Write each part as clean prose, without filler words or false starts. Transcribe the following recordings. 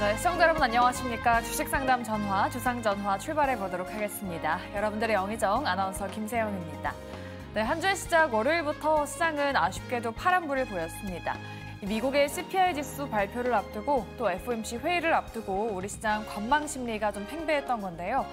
네, 시청자 여러분 안녕하십니까. 주식상담 전화, 주상전화 출발해 보도록 하겠습니다. 여러분들의 영의정 아나운서 김세영입니다. 네, 한 주의 시작 월요일부터 시장은 아쉽게도 파란불을 보였습니다. 미국의 CPI 지수 발표를 앞두고 또 FOMC 회의를 앞두고 우리 시장 관망 심리가 좀 팽배했던 건데요.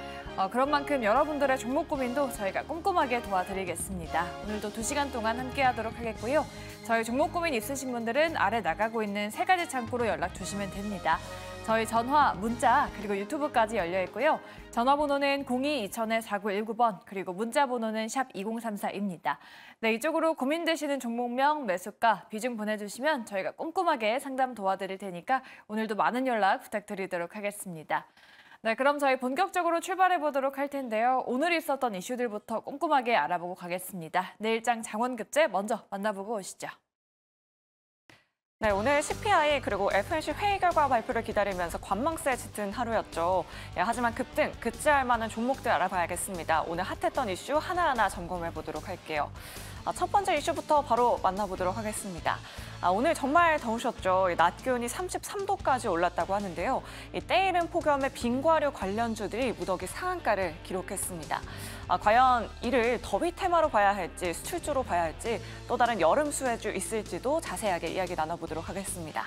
그런 만큼 여러분들의 종목 고민도 저희가 꼼꼼하게 도와드리겠습니다. 오늘도 2시간 동안 함께하도록 하겠고요. 저희 종목 고민 있으신 분들은 아래 나가고 있는 3가지 창구로 연락 주시면 됩니다. 저희 전화, 문자, 그리고 유튜브까지 열려 있고요. 전화번호는 02-2000-4919번, 그리고 문자 번호는 샵 2034입니다. 네, 이쪽으로 고민되시는 종목명, 매수가, 비중 보내주시면 저희가 꼼꼼하게 상담 도와드릴 테니까 오늘도 많은 연락 부탁드리도록 하겠습니다. 네, 그럼 저희 본격적으로 출발해 보도록 할 텐데요. 오늘 있었던 이슈들부터 꼼꼼하게 알아보고 가겠습니다. 내일장 장원급제 먼저 만나보고 오시죠. 네, 오늘 CPI 그리고 FOMC 회의 결과 발표를 기다리면서 관망세에 짙은 하루였죠. 하지만 급등, 급제할 만한 종목들 알아봐야겠습니다. 오늘 핫했던 이슈 하나하나 점검해 보도록 할게요. 첫 번째 이슈부터 바로 만나보도록 하겠습니다. 오늘 정말 더우셨죠. 낮 기온이 33도까지 올랐다고 하는데요. 때이른 폭염의 빙과류 관련주들이 무더기 상한가를 기록했습니다. 과연 이를 더위 테마로 봐야 할지, 수출주로 봐야 할지, 또 다른 여름 수혜주 있을지도 자세하게 이야기 나눠보도록 하겠습니다.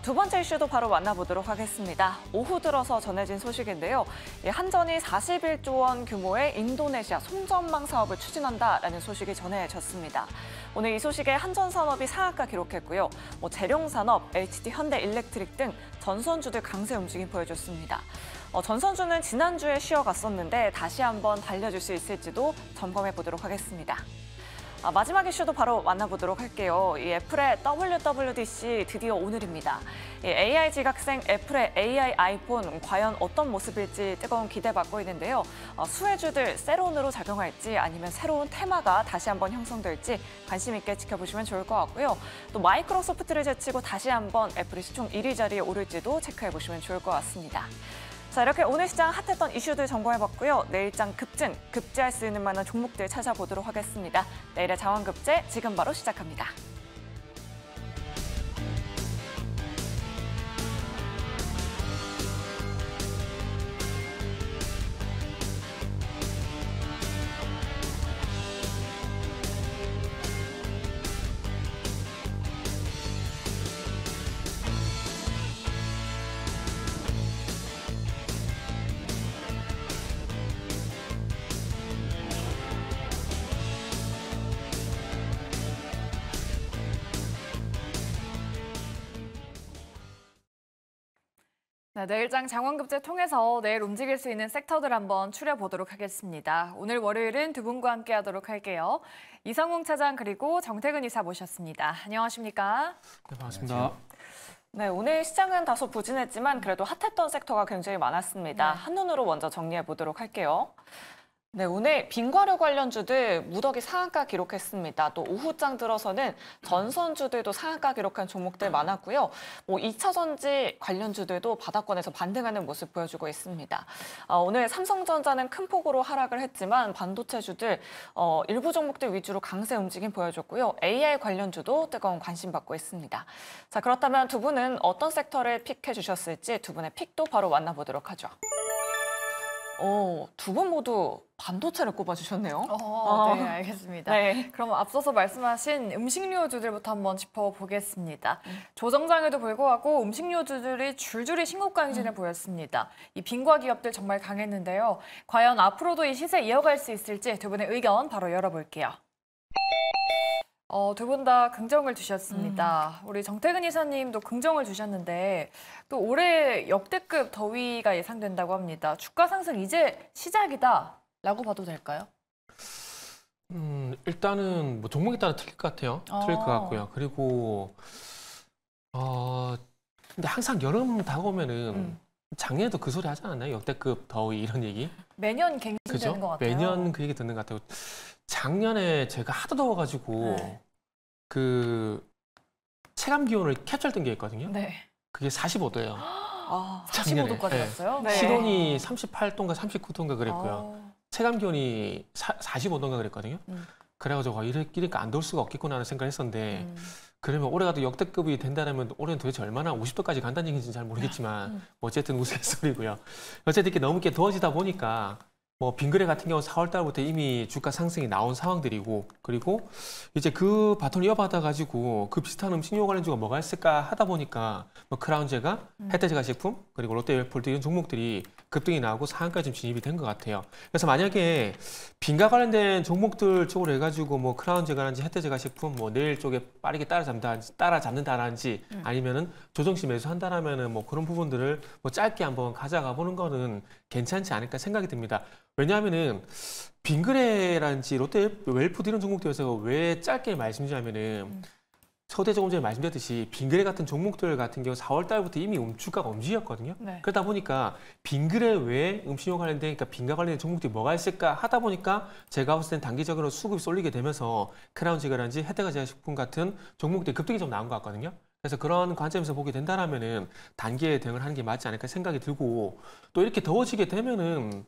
두 번째 이슈도 바로 만나보도록 하겠습니다. 오후 들어서 전해진 소식인데요. 한전이 41조 원 규모의 인도네시아 송전망 사업을 추진한다라는 소식이 전해졌습니다. 오늘 이 소식에 한전산업이 상한가 기록했고요. 재룡산업, HT 현대일렉트릭 등 전선주들 강세 움직임 보여줬습니다. 전선주는 지난주에 쉬어갔었는데 다시 한번 달려줄 수 있을지도 점검해 보도록 하겠습니다. 마지막 이슈도 바로 만나보도록 할게요. 이 애플의 WWDC 드디어 오늘입니다. AI 지각생 애플의 AI 아이폰 과연 어떤 모습일지 뜨거운 기대받고 있는데요. 수혜주들 세론으로 작용할지 아니면 새로운 테마가 다시 한번 형성될지 관심 있게 지켜보시면 좋을 것 같고요. 또 마이크로소프트를 제치고 다시 한번 애플이 시총 1위 자리에 오를지도 체크해보시면 좋을 것 같습니다. 자, 이렇게 오늘 시장 핫했던 이슈들 점검해봤고요. 내일장 급증, 급제할 수 있는 만한 종목들 찾아보도록 하겠습니다. 내일의 장원급제 지금 바로 시작합니다. 네, 내일장 장원급제 통해서 내일 움직일 수 있는 섹터들 한번 추려보도록 하겠습니다. 오늘 월요일은 두 분과 함께하도록 할게요. 이성웅 차장 그리고 정태근 이사 모셨습니다. 안녕하십니까? 네, 반갑습니다. 네, 오늘 시장은 다소 부진했지만 그래도 핫했던 섹터가 굉장히 많았습니다. 네. 한눈으로 먼저 정리해 보도록 할게요. 네, 오늘 빙과류 관련주들 무더기 상한가 기록했습니다. 또 오후장 들어서는 전선주들도 상한가 기록한 종목들 많았고요. 2차 전지 관련주들도 바닥권에서 반등하는 모습 보여주고 있습니다. 오늘 삼성전자는 큰 폭으로 하락을 했지만 반도체주들 일부 종목들 위주로 강세 움직임 보여줬고요. AI 관련주도 뜨거운 관심 받고 있습니다. 자, 그렇다면 두 분은 어떤 섹터를 픽해 주셨을지 두 분의 픽도 바로 만나보도록 하죠. 두 분 모두 반도체를 꼽아주셨네요. 네, 알겠습니다. 네. 그럼 앞서서 말씀하신 음식료주들부터 한번 짚어보겠습니다. 조정장에도 불구하고 음식료주들이 줄줄이 신고가 행진을 보였습니다. 이 빙과 기업들 정말 강했는데요. 과연 앞으로도 이 시세 이어갈 수 있을지 두 분의 의견 바로 열어볼게요. 두 분 다 긍정을 주셨습니다. 우리 정태근 이사님도 긍정을 주셨는데 또 올해 역대급 더위가 예상된다고 합니다. 주가 상승 이제 시작이다라고 봐도 될까요? 일단은 뭐 종목에 따라 틀릴 것 같아요. 틀릴 것 같고요. 그리고 근데 항상 여름 다가오면은 작년에도 그 소리 하지 않았나요? 역대급 더위 이런 얘기? 매년 갱신되는 것 같아요. 매년 그 얘기 듣는 것 같아요. 작년에 제가 하도 더워가지고 그 체감 기온을 캡처했던 게 있거든요. 네. 그게 45도예요. 45도까지 갔어요? 네. 실온이 38도인가 39도인가 그랬고요. 체감 기온이 45도인가 그랬거든요. 그래가지고 이러니까 안 더울 수가 없겠구나 하는 생각을 했었는데 그러면 올해가도 역대급이 된다면 올해는 도대체 얼마나 50도까지 간다는 얘기인지 잘 모르겠지만 어쨌든 우스갯소리고요. 어쨌든 이렇게 너무 이렇게 더워지다 보니까 뭐 빙그레 같은 경우 4월 달부터 이미 주가 상승이 나온 상황들이고 그리고 이제 그 바톤을 이어받아 가지고 그 비슷한 음식료 관련주가 뭐가 있을까 하다 보니까 뭐 크라운제가 혜태제과식품 그리고 롯데웰폴드 이런 종목들이 급등이 나오고 상한가에 좀 진입이 된 것 같아요. 그래서 만약에 빈가 관련된 종목들 쪽으로 해가지고 뭐 크라운제가라든지 혜태제과식품 뭐 내일 쪽에 빠르게 따라잡는다든지 아니면은 조정시 매수한다라면은 뭐 그런 부분들을 뭐 짧게 한번 가져가 보는 거는 괜찮지 않을까 생각이 듭니다. 왜냐하면은 빙그레라든지 롯데웰푸드 이런 종목들에서 왜 짧게 말씀드리냐면은 서대 조금 전에 말씀드렸듯이 빙그레 같은 종목들 같은 경우 4월 달부터 이미 주가가 움직였거든요. 네. 그러다 보니까 빙그레 외에 음식료 관련된 그러니까 빙가 관련된 종목들이 뭐가 있을까 하다 보니까 제가 봤을 땐 단기적으로 수급이 쏠리게 되면서 크라운제가라든지 혜태제과식품 같은 종목들이 급등이 좀 나온 것 같거든요. 그래서 그런 관점에서 보게 된다라면은 단기에 대응을 하는 게 맞지 않을까 생각이 들고 또 이렇게 더워지게 되면은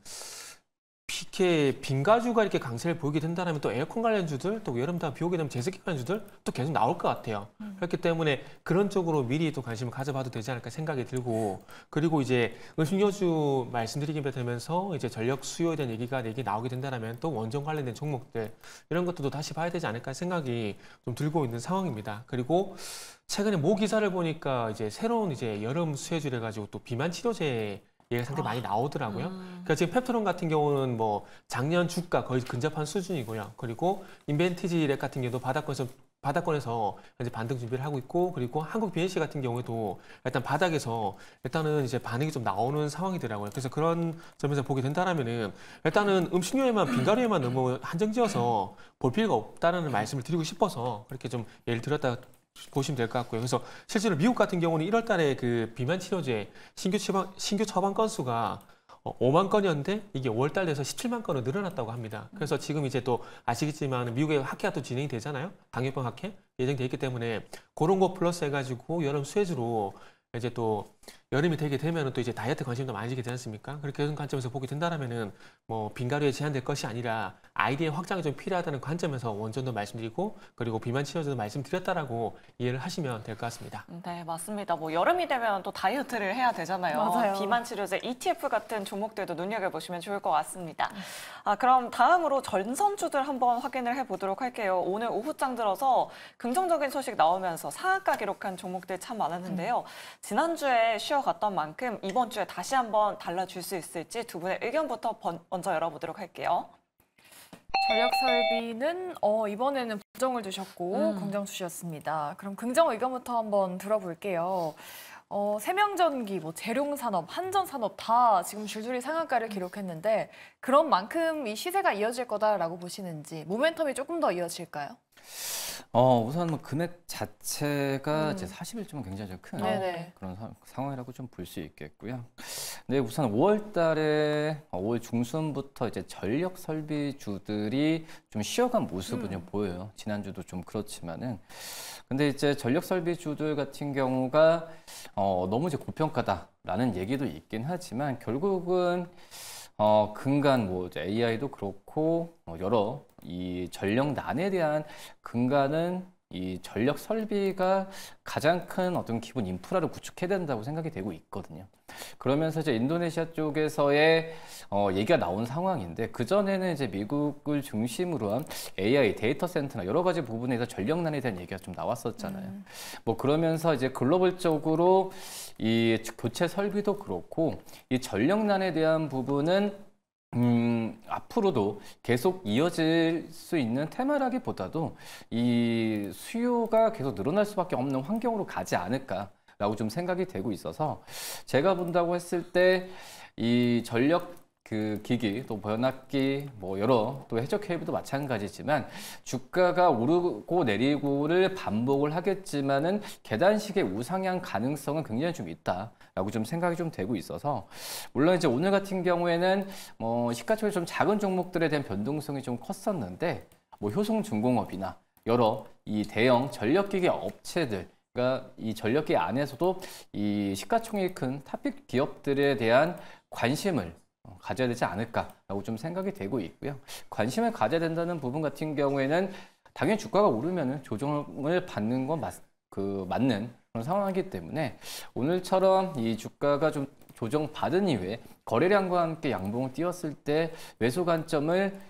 이렇게 빙가주가 이렇게 강세를 보이게 된다면 또 에어컨 관련주들 또 여름 다 비 오게 되면 제습기 관련주들 또 계속 나올 것 같아요. 그렇기 때문에 그런 쪽으로 미리 또 관심을 가져봐도 되지 않을까 생각이 들고 그리고 이제 음식료주 말씀드리게 되면서 이제 전력 수요에 대한 얘기가 나오게 된다면 또 원전 관련된 종목들 이런 것들도 다시 봐야 되지 않을까 생각이 좀 들고 있는 상황입니다. 그리고 최근에 모 기사를 보니까 이제 새로운 이제 여름 수혜주를 해가지고 또 비만 치료제 얘가 상당히 많이 나오더라고요. 그러니까 지금 펩토론 같은 경우는 뭐 작년 주가 거의 근접한 수준이고요. 그리고 인벤티지렉 같은 경우도 바닥권에서 이제 반등 준비를 하고 있고 그리고 한국 BNC 같은 경우에도 일단 바닥에서 일단은 이제 반응이 좀 나오는 상황이더라고요. 그래서 그런 점에서 보게 된다라면은 일단은 음식료에만 빙가루에만 너무 한정지어서 볼 필요가 없다는 말씀을 드리고 싶어서 그렇게 좀 예를 들었다. 보시면 될 것 같고요. 그래서 실제로 미국 같은 경우는 1월 달에 그 비만 치료제 신규 처방 건수가 5만 건이었는데 이게 5월 달 돼서 17만 건으로 늘어났다고 합니다. 그래서 지금 이제 또 아시겠지만 미국에 학회가 또 진행이 되잖아요. 당뇨병 학회 예정돼 있기 때문에 그런 거 플러스 해가지고 여름 수혜주로 이제 또 여름이 되게 되면은 또 이제 다이어트 관심도 많아지게 되지 않습니까? 그런 관점에서 보게 된다라면은 뭐 빙가루에 제한될 것이 아니라 아이디어 확장이 좀 필요하다는 관점에서 원전도 말씀드리고 그리고 비만 치료제도 말씀드렸다라고 이해를 하시면 될 것 같습니다. 네, 맞습니다. 뭐 여름이 되면 또 다이어트를 해야 되잖아요. 맞아요. 비만 치료제 ETF 같은 종목들도 눈여겨보시면 좋을 것 같습니다. 그럼 다음으로 전선주들 한번 확인을 해보도록 할게요. 오늘 오후장 들어서 긍정적인 소식 나오면서 상한가 기록한 종목들 참 많았는데요. 지난주에 쉬어갔던 만큼 이번 주에 다시 한번 달라질 수 있을지 두 분의 의견부터 먼저 열어보도록 할게요. 전력 설비는 이번에는 부정을 두셨고 긍정 주셨습니다. 그럼 긍정 의견부터 한번 들어볼게요. 세명전기, 뭐 재룡산업, 한전산업 다 지금 줄줄이 상한가를 기록했는데 그런 만큼 이 시세가 이어질 거다라고 보시는지 모멘텀이 조금 더 이어질까요? 우선 뭐 금액 자체가 이제 41점은 굉장히 큰 그런 상황이라고 좀 볼 수 있겠고요. 근데 우선 5월 달에 5월 중순부터 이제 전력 설비주들이 좀 쉬어간 모습은 좀 보여요. 지난주도 좀 그렇지만은. 근데 이제 전력 설비주들 같은 경우가 너무 이제 고평가다라는 얘기도 있긴 하지만 결국은 근간 뭐 이제 AI도 그렇고 여러 이 전력난에 대한 근간은 이 전력 설비가 가장 큰 어떤 기본 인프라를 구축해야 된다고 생각이 되고 있거든요. 그러면서 이제 인도네시아 쪽에서의 얘기가 나온 상황인데 그 전에는 이제 미국을 중심으로 한 AI 데이터 센터나 여러 가지 부분에서 전력난에 대한 얘기가 좀 나왔었잖아요. 뭐 그러면서 이제 글로벌적으로 이 교체 설비도 그렇고 이 전력난에 대한 부분은 앞으로도 계속 이어질 수 있는 테마라기보다도 이 수요가 계속 늘어날 수밖에 없는 환경으로 가지 않을까라고 좀 생각이 되고 있어서 제가 본다고 했을 때 이 전력 그 기기 또 변압기 뭐 여러 또 해적 케이블도 마찬가지지만 주가가 오르고 내리고를 반복을 하겠지만은 계단식의 우상향 가능성은 굉장히 좀 있다라고 좀 생각이 좀 되고 있어서 물론 이제 오늘 같은 경우에는 뭐 시가총액 좀 작은 종목들에 대한 변동성이 좀 컸었는데 뭐 효성중공업이나 여러 이 대형 전력기기 업체들 그러니까 이 전력기 안에서도 이 시가총액이 큰 탑픽 기업들에 대한 관심을 가져야 되지 않을까라고 좀 생각이 되고 있고요. 관심을 가져야 된다는 부분 같은 경우에는 당연히 주가가 오르면은 조정을 받는 건 맞는 그런 상황이기 때문에 오늘처럼 이 주가가 좀 조정받은 이후에 거래량과 함께 양봉을 띄웠을 때 매수 관점을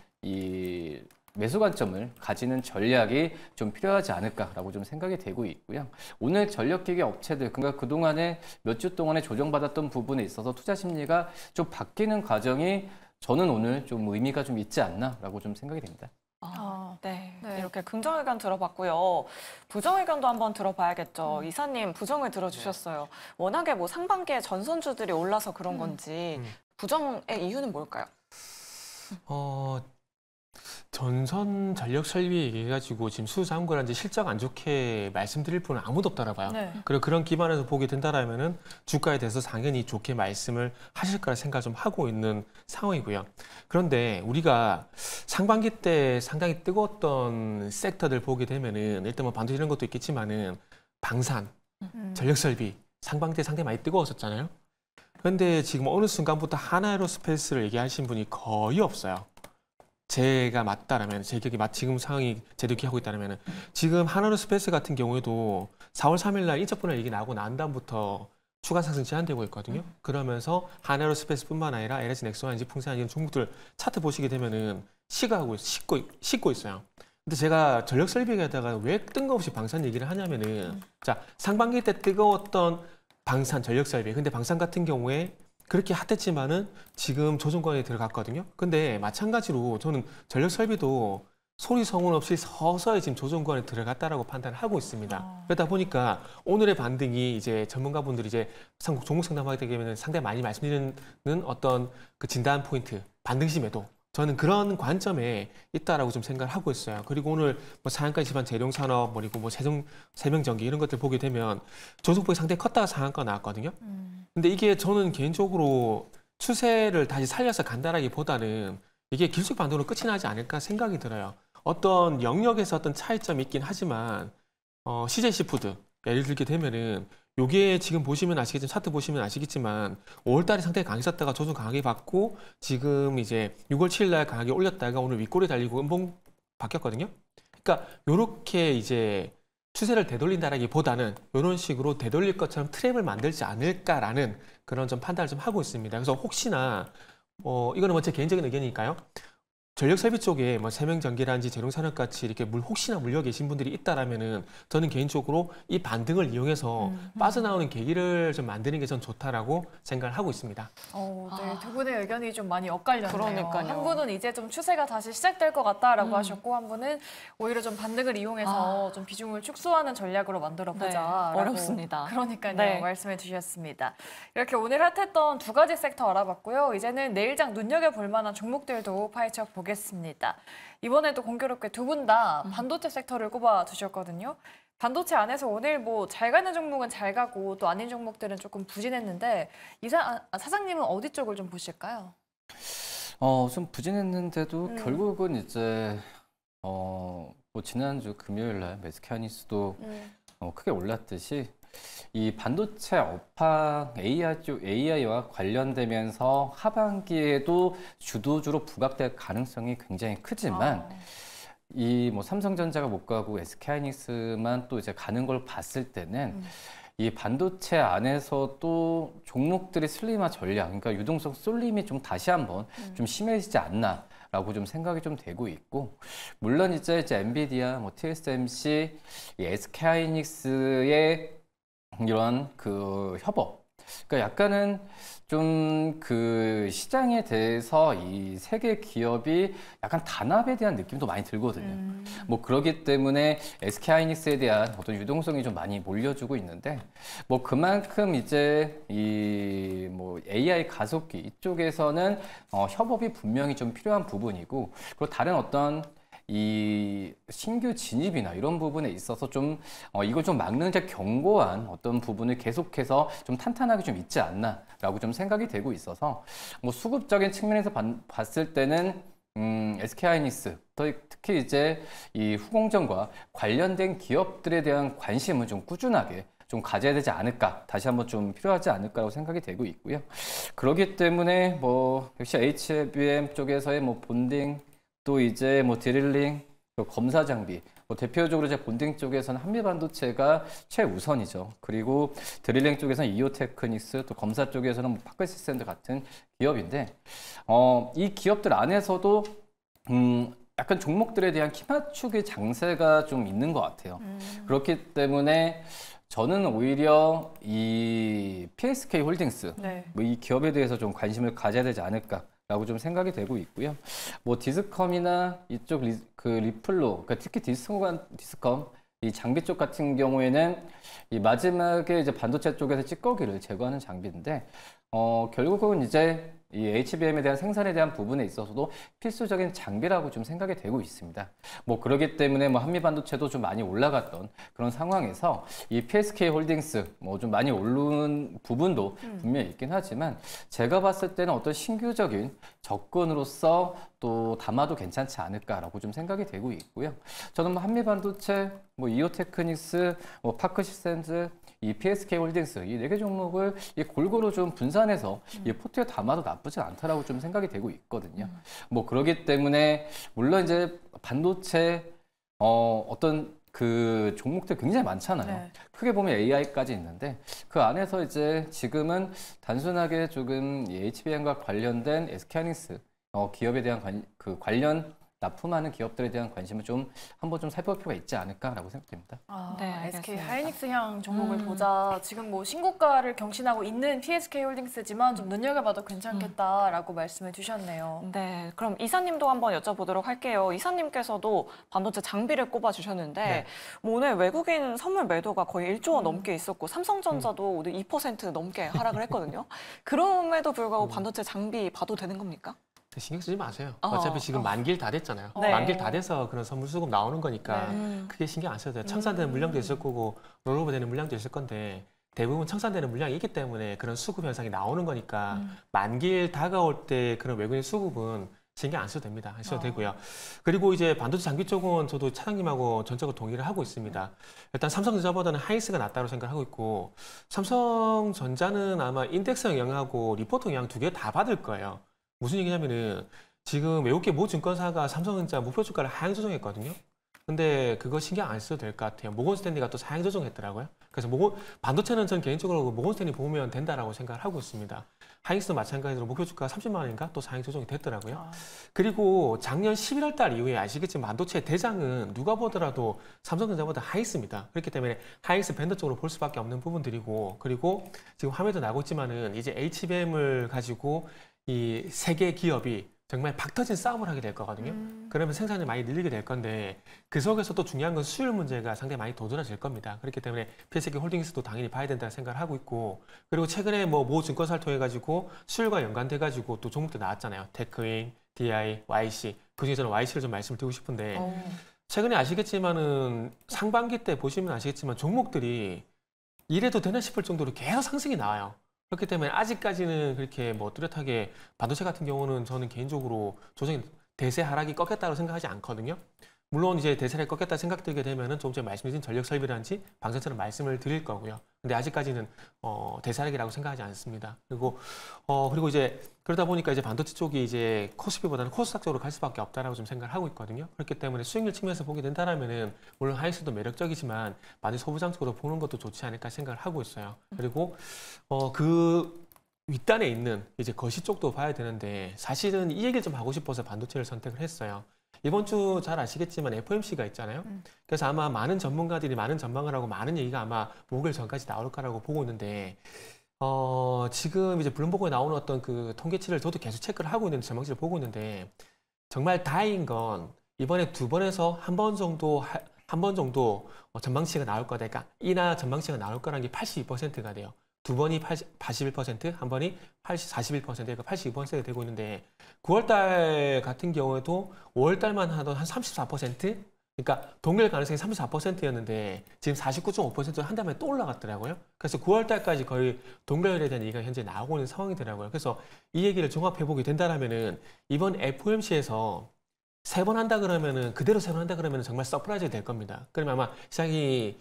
가지는 전략이 좀 필요하지 않을까라고 좀 생각이 되고 있고요. 오늘 전력기계 업체들, 그러니까 그동안에 몇 주 동안에 조정받았던 부분에 있어서 투자 심리가 좀 바뀌는 과정이 저는 오늘 좀 의미가 좀 있지 않나라고 좀 생각이 됩니다. 네. 이렇게 긍정 의견 들어봤고요. 부정 의견도 한번 들어봐야겠죠. 이사님 부정을 들어주셨어요. 워낙에 뭐 상반기에 전선주들이 올라서 그런 건지 부정의 이유는 뭘까요? 전선 전력 설비 얘기해가지고 지금 수자원거라든지 실적 안 좋게 말씀드릴 분은 아무도 없다라 봐요. 네. 그리고 그런 기반에서 보게 된다라면은 주가에 대해서 당연히 좋게 말씀을 하실 거라 생각 좀 하고 있는 상황이고요. 그런데 우리가 상반기 때 상당히 뜨거웠던 섹터들 보게 되면은 일단 뭐 반도체 이런 것도 있겠지만은 방산, 전력 설비 상반기 때 상당히 많이 뜨거웠었잖아요. 그런데 지금 어느 순간부터 하나에로스페이스를 얘기하신 분이 거의 없어요. 제가 맞다라면, 제 기억이 지금 상황이 제대로 기억하고 있다면 지금 하나로스페이스 같은 경우에도 4월 3일 날 인적 분할 얘기 나오고 난 다음부터 추가 상승 제한되고 있거든요. 그러면서 하나로스페이스뿐만 아니라 LS 넥소나 풍산 이런 종목들 차트 보시게 되면은 씻고 있어요. 근데 제가 전력 설비에다가 왜 뜬금없이 방산 얘기를 하냐면은 자, 상반기 때 뜨거웠던 방산 전력 설비. 근데 방산 같은 경우에 그렇게 핫했지만은 지금 조정권에 들어갔거든요. 근데 마찬가지로 저는 전력 설비도 소리 소문 없이 서서히 지금 조정권에 들어갔다라고 판단을 하고 있습니다. 그러다 보니까 오늘의 반등이 이제 전문가분들이 이제 종목 상담하게 되면 상당히 많이 말씀드리는 어떤 그 진단 포인트, 반등심에도 저는 그런 관점에 있다라고 좀 생각을 하고 있어요. 그리고 오늘 뭐 상한가 집안 재룡산업, 그리고 뭐 세명전기 이런 것들 보게 되면 조정폭이 상당히 컸다가 상한가 나왔거든요. 근데 이게 저는 개인적으로 추세를 다시 살려서 간다라기보다는 이게 길속 반등으로 끝이 나지 않을까 생각이 들어요. 어떤 영역에서 어떤 차이점이 있긴 하지만 CJ 시푸드 예를 들게 되면은 요게 지금 보시면 아시겠지만 차트 보시면 아시겠지만 5월달에 상당히 강했었다가 조정 강하게 받고 지금 이제 6월 7일날 강하게 올렸다가 오늘 윗골에 달리고 음봉 바뀌었거든요. 그러니까 요렇게 이제 추세를 되돌린다라기보다는 이런 식으로 되돌릴 것처럼 트랩을 만들지 않을까라는 그런 좀 판단을 좀 하고 있습니다. 그래서 혹시나 이거는 뭐 제 개인적인 의견이니까요. 전력 설비 쪽에 뭐 세명전기라든지 재룡산업 같이 이렇게 혹시나 물려 계신 분들이 있다라면은 저는 개인적으로 이 반등을 이용해서 빠져나오는 계기를 좀 만드는 게 전 좋다라고 생각을 하고 있습니다. 네, 두 분의 의견이 좀 많이 엇갈렸네요. 그러니까요. 한 분은 이제 좀 추세가 다시 시작될 것 같다라고 하셨고 한 분은 오히려 좀 반등을 이용해서 좀 비중을 축소하는 전략으로 만들어 보자. 네, 어렵습니다. 그러니까요. 네. 말씀해 주셨습니다. 이렇게 오늘 핫했던 두 가지 섹터 알아봤고요. 이제는 내일장 눈여겨볼 만한 종목들도 파헤쳐 보겠습니다. 이번에도 공교롭게 두 분 다 반도체 섹터를 꼽아 주셨거든요. 반도체 안에서 오늘 뭐 잘 가는 종목은 잘 가고 또 아닌 종목들은 조금 부진했는데 사장님은 어디 쪽을 좀 보실까요? 좀 부진했는데도 결국은 이제 뭐 지난주 금요일 날 메스케아니스도 크게 올랐듯이 이 반도체 업황 AI와 관련되면서 하반기에도 주도주로 부각될 가능성이 굉장히 크지만 이 뭐 삼성전자가 못 가고 SK하이닉스만 또 이제 가는 걸 봤을 때는 이 반도체 안에서도 종목들의 슬림화 전략, 그러니까 유동성 쏠림이 좀 다시 한번 좀 심해지지 않나. 라고 좀 생각이 좀 되고 있고, 물론 이제 엔비디아, 뭐 TSMC, 이 SK하이닉스의 이런 그 협업, 그러니까 약간은 좀 그 시장에 대해서 이 세계 기업이 약간 단합에 대한 느낌도 많이 들거든요. 뭐 그러기 때문에 SK하이닉스에 대한 어떤 유동성이 좀 많이 몰려주고 있는데, 뭐 그만큼 이제 이 뭐 AI 가속기 이쪽에서는 협업이 분명히 좀 필요한 부분이고, 그리고 다른 어떤 이 신규 진입이나 이런 부분에 있어서 좀 이걸 좀 막는 데 견고한 어떤 부분을 계속해서 좀 탄탄하게 좀 있지 않나라고 좀 생각이 되고 있어서 뭐 수급적인 측면에서 봤을 때는 SK하이닉스 특히 이제 이 후공정과 관련된 기업들에 대한 관심은 좀 꾸준하게 좀 가져야 되지 않을까, 다시 한번 좀 필요하지 않을까라고 생각이 되고 있고요. 그렇기 때문에 뭐 역시 HBM 쪽에서의 뭐 본딩, 또 이제 뭐 드릴링, 또 검사 장비, 뭐 대표적으로 이제 본딩 쪽에서는 한미반도체가 최우선이죠. 그리고 드릴링 쪽에서는 이오테크닉스, 또 검사 쪽에서는 뭐 파크시스템들 같은 기업인데, 이 기업들 안에서도 약간 종목들에 대한 키 맞추기 장세가 좀 있는 것 같아요. 그렇기 때문에 저는 오히려 이 PSK 홀딩스, 네. 뭐 이 기업에 대해서 좀 관심을 가져야 되지 않을까라고 좀 생각이 되고 있고요. 뭐 디스컴이나 이쪽 리플로, 그러니까 특히 디스컴 이 장비 쪽 같은 경우에는 이 마지막에 이제 반도체 쪽에서 찌꺼기를 제거하는 장비인데, 결국은 이제 이 HBM에 대한 생산에 대한 부분에 있어서도 필수적인 장비라고 좀 생각이 되고 있습니다. 뭐 그러기 때문에 뭐 한미반도체도 좀 많이 올라갔던 그런 상황에서 이 PSK 홀딩스 뭐 좀 많이 오른 부분도 분명히 있긴 하지만, 제가 봤을 때는 어떤 신규적인 접근으로서 또 담아도 괜찮지 않을까라고 좀 생각이 되고 있고요. 저는 뭐 한미반도체, 뭐 이오테크닉스, 뭐 파크시스템즈, 이 PSK 홀딩스 이 4개 종목을 이 골고루 좀 분산해서 이 포트에 담아도 나쁘지 않다라고 좀 생각이 되고 있거든요. 뭐 그러기 때문에 물론 이제 반도체 어떤 그 종목들 굉장히 많잖아요. 네. 크게 보면 AI까지 있는데, 그 안에서 이제 지금은 단순하게 조금 이 HBM과 관련된 SK하이닉스 기업에 대한 관련 납품하는 기업들에 대한 관심을 좀 한번 좀 살펴볼 필요가 있지 않을까라고 생각됩니다. 네, SK 하이닉스향 종목을 보자. 지금 뭐 신고가를 경신하고 있는 PSK 홀딩스지만 좀 눈여겨봐도 괜찮겠다라고 말씀을 주셨네요. 네, 그럼 이사님도 한번 여쭤보도록 할게요. 이사님께서도 반도체 장비를 꼽아주셨는데, 네. 뭐 오늘 외국인 선물 매도가 거의 1조 원 넘게 있었고, 삼성전자도 오늘 2% 넘게 하락을 했거든요. 그럼에도 불구하고 반도체 장비 봐도 되는 겁니까? 신경 쓰지 마세요. 어차피 지금 만기일 다 됐잖아요. 네. 만기일 다 돼서 그런 선물 수급 나오는 거니까 네. 크게 신경 안 써도 돼요. 청산되는 물량도 있을 거고 롤오버 되는 물량도 있을 건데, 대부분 청산되는 물량이 있기 때문에 그런 수급 현상이 나오는 거니까 만기일 다가올 때 그런 외국인 수급은 신경 안 써도 됩니다. 안 써도 되고요. 그리고 이제 반도체 장비 쪽은 저도 차장님하고 전적으로 동의를 하고 있습니다. 일단 삼성전자보다는 하이닉스가 낫다고 생각하고 있고, 삼성전자는 아마 인덱스 영향하고 리포트 영향 2개 다 받을 거예요. 무슨 얘기냐면은 지금 외국계 모 증권사가 삼성전자 목표 주가를 하향 조정했거든요. 근데 그거 신경 안 써도 될 것 같아요. 모건 스탠리가 또 하향 조정했더라고요. 그래서 반도체는 전 개인적으로 모건 스탠리 보면 된다라고 생각을 하고 있습니다. 하이닉스도 마찬가지로 목표 주가가 30만 원인가 또 하향 조정이 됐더라고요. 그리고 작년 11월 달 이후에 아시겠지만 반도체 대장은 누가 보더라도 삼성전자보다 하이닉스입니다. 그렇기 때문에 하이닉스 벤더 쪽으로 볼 수밖에 없는 부분들이고, 그리고 지금 화면도 나오고 있지만은 이제 HBM을 가지고 이 세 개 기업이 정말 박터진 싸움을 하게 될 거거든요. 그러면 생산이 많이 늘리게 될 건데, 그 속에서 또 중요한 건 수율 문제가 상당히 많이 도드라질 겁니다. 그렇기 때문에 PSK 홀딩스도 당연히 봐야 된다고 생각을 하고 있고, 그리고 최근에 뭐 모 증권사를 통해 가지고 수율과 연관돼 가지고 또 종목들 나왔잖아요. 테크인, DI, YC. 그중에 저는 YC를 좀 말씀을 드리고 싶은데, 최근에 아시겠지만은 상반기 때 보시면 아시겠지만 종목들이 이래도 되나 싶을 정도로 계속 상승이 나와요. 그렇기 때문에 아직까지는 그렇게 뭐 뚜렷하게 반도체 같은 경우는 저는 개인적으로 조정이 대세 하락이 꺾였다고 생각하지 않거든요. 물론 이제 대세를 꺾였다 생각되게 되면은 조금 전에 말씀드린 전력 설비라든지 방전처럼 말씀을 드릴 거고요. 근데 아직까지는 대세 하락이라고 생각하지 않습니다. 그리고 이제 그러다 보니까 이제 반도체 쪽이 이제 코스피보다는 코스닥 쪽으로 갈 수밖에 없다라고 좀 생각을 하고 있거든요. 그렇기 때문에 수익률 측면에서 보게 된다라면은 물론 하이닉스도 매력적이지만 많이 소부장 쪽으로 보는 것도 좋지 않을까 생각을 하고 있어요. 그리고 그 윗단에 있는 이제 거시 쪽도 봐야 되는데, 사실은 이 얘기를 좀 하고 싶어서 반도체를 선택을 했어요. 이번 주 잘 아시겠지만 FOMC가 있잖아요. 그래서 아마 많은 전문가들이 많은 전망을 하고 많은 얘기가 아마 목요일 전까지 나올 거라고 보고 있는데, 지금 이제 블룸버그에 나오는 어떤 그 통계치를 저도 계속 체크를 하고 있는 전망치를 보고 있는데, 정말 다행인 건 이번에 2번에서 한 번 정도 전망치가 나올 거다. 그러니까 이나 전망치가 나올 거라는 게 82%가 돼요. 2번이 81%, 한 번이 41%, 그러니까 82%가 되고 있는데, 9월달 같은 경우에도 5월달만 하던 한 34%? 그러니까 동일 가능성이 34%였는데 지금 49.5%로 한 달 만에 또 올라갔더라고요. 그래서 9월달까지 거의 동결에 대한 얘기가 현재 나오고 있는 상황이더라고요. 그래서 이 얘기를 종합해보게 된다면은 이번 FOMC에서 3번 한다 그러면은 그대로 3번 한다 그러면은 정말 서프라이즈가 될 겁니다. 그러면 아마 시장이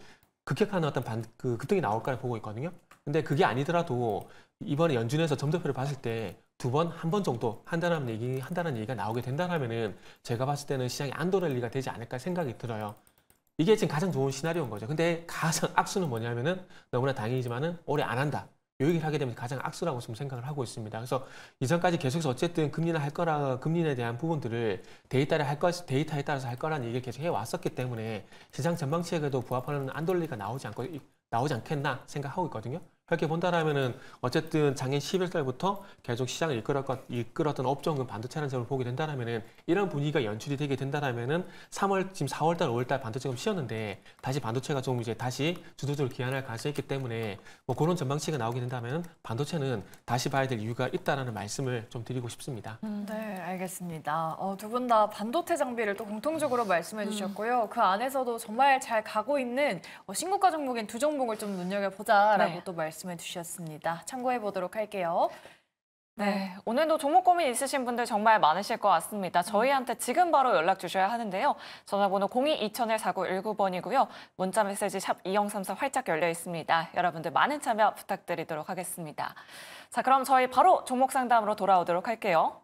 급격한 어떤 급등이 나올 거라 보고 있거든요. 근데 그게 아니더라도 이번에 연준에서 점도표를 봤을 때 한 번 정도 한다는 얘기가 나오게 된다면은 제가 봤을 때는 시장이 안도 랠리가 되지 않을까 생각이 들어요. 이게 지금 가장 좋은 시나리오인 거죠. 근데 가장 악수는 뭐냐면은 너무나 다행이지만은 올해 안 한다. 요 얘기를 하게 되면 가장 악수라고 좀 생각을 하고 있습니다. 그래서 이전까지 계속해서 어쨌든 금리에 대한 부분들을 데이터에 따라서 할 거라는 얘기를 계속 해왔었기 때문에 시장 전망치에도 부합하는 안돌리가 나오지 않겠나 생각하고 있거든요. 그렇게 본다라면은 어쨌든 작년 11달부터 계속 시장을 이끌었던 업종은 반도체라는 점을 보게 된다라면은 이런 분위기가 연출이 되게 된다라면은 지금 4월달, 5월달 반도체가 좀 쉬었는데 다시 반도체가 좀 이제 다시 주도적으로 기한할 가능성이 있기 때문에 뭐 그런 전망치가 나오게 된다면 반도체는 다시 봐야 될 이유가 있다라는 말씀을 좀 드리고 싶습니다. 네, 알겠습니다. 두 분 다 반도체 장비를 또 공통적으로 말씀해 주셨고요. 그 안에서도 정말 잘 가고 있는 신고가 종목인 두 종목을 좀 눈여겨보자라고 네. 또 말씀해 주셨습니다. 참고해 보도록 할게요. 네, 오늘도 종목 고민 있으신 분들 정말 많으실 것 같습니다. 저희한테 지금 바로 연락 주셔야 하는데요. 전화번호 02-2001-4919번이고요. 문자 메시지 샵 2034 활짝 열려 있습니다. 여러분들 많은 참여 부탁드리도록 하겠습니다. 자, 그럼 저희 바로 종목 상담으로 돌아오도록 할게요.